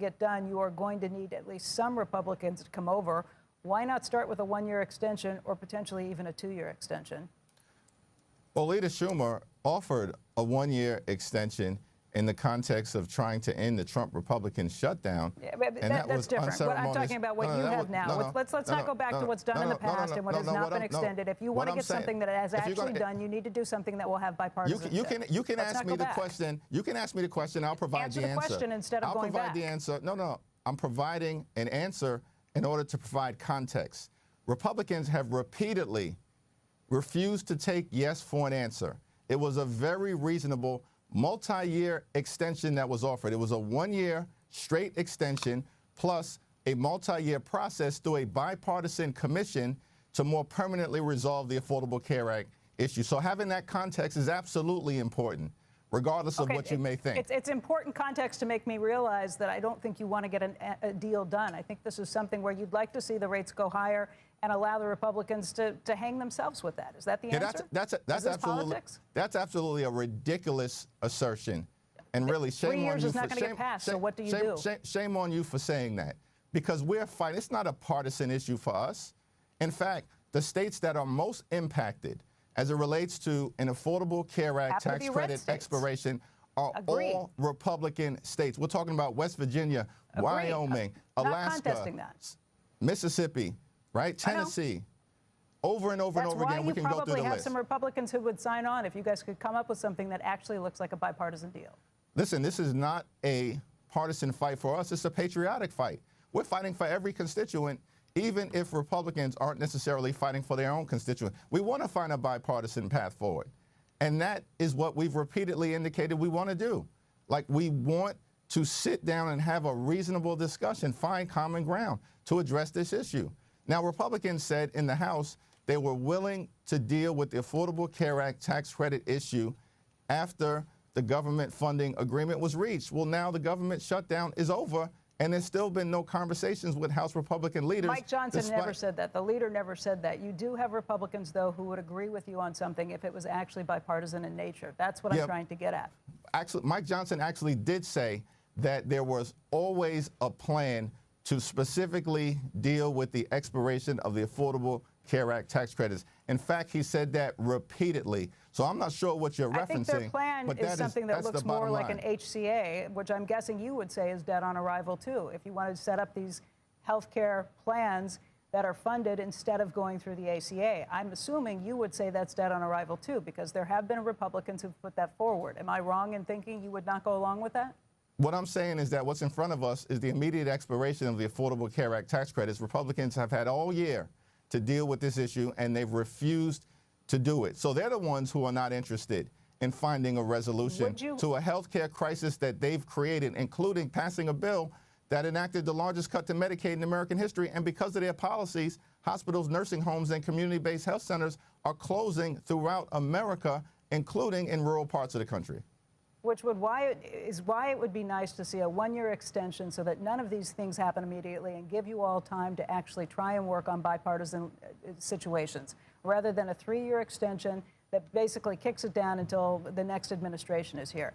get done, you are going to need at least some Republicans to come over. Why not start with a one-year extension or potentially even a two-year extension? Well, Leader Schumer offered a one-year extension in the context of trying to end the Trump Republican shutdown. Yeah, that's different. What I'm talking about what you have now. Let's not go back to what's done in the past and what has not been extended. If you want to get something that has actually done, you need to do something that will have bipartisan. You can ask me the question. You can ask me the question. I'll provide the answer. Answer the question instead of going back. I'll provide the answer. No. I'm providing an answer in order to provide context. Republicans have repeatedly refused to take yes for an answer. It was a very reasonable multi-year extension that was offered. It was a one-year straight extension plus a multi-year process through a bipartisan commission to more permanently resolve the Affordable Care Act issue. So having that context is absolutely important, regardless of what you may think. It's important context to make me realize that I don't think you want to get a deal done. I think this is something where you'd like to see the rates go higher and allow the Republicans to hang themselves with that. Is that the answer? That's absolutely a ridiculous assertion. And really, shame on you. 3 years is not going to get passed, so what do you do? Shame on you for saying that. Because we're fighting. It's not a partisan issue for us. In fact, the states that are most impacted as it relates to an Affordable Care Act tax credit expiration are all Republican states. We're talking about West Virginia, Wyoming, Alaska, Mississippi, right? Tennessee. Over and over and over again, we can go through the list. That's why you probably have some Republicans who would sign on if you guys could come up with something that actually looks like a bipartisan deal. Listen, this is not a partisan fight for us. It's a patriotic fight. We're fighting for every constituent, even if Republicans aren't necessarily fighting for their own constituent. We want to find a bipartisan path forward. And that is what we've repeatedly indicated we want to do. Like, we want to sit down and have a reasonable discussion, find common ground to address this issue. Now, Republicans said in the House they were willing to deal with the Affordable Care Act tax credit issue after the government funding agreement was reached. Well, now the government shutdown is over, and there's still been no conversations with House Republican leaders. Mike Johnson never said that. The leader never said that. You do have Republicans, though, who would agree with you on something if it was actually bipartisan in nature. That's what I'm trying to get at. Actually, Mike Johnson actually did say that there was always a plan to specifically deal with the expiration of the Affordable Care Act tax credits. In fact, he said that repeatedly. So I'm not sure what you're referencing. I think their plan is something that looks more like an HCA, which I'm guessing you would say is dead on arrival, too. If you wanted to set up these health care plans that are funded instead of going through the ACA, I'm assuming you would say that's dead on arrival, too, because there have been Republicans who've put that forward. Am I wrong in thinking you would not go along with that? What I'm saying is that what's in front of us is the immediate expiration of the Affordable Care Act tax credits. Republicans have had all year to deal with this issue, and they've refused to do it. So they're the ones who are not interested in finding a resolution to a health care crisis that they've created, including passing a bill that enacted the largest cut to Medicaid in American history. And because of their policies, hospitals, nursing homes, and community-based health centers are closing throughout America, including in rural parts of the country. Which is why it would be nice to see a one-year extension so that none of these things happen immediately and give you all time to actually try and work on bipartisan situations, rather than a 3-year extension that basically kicks it down until the next administration is here.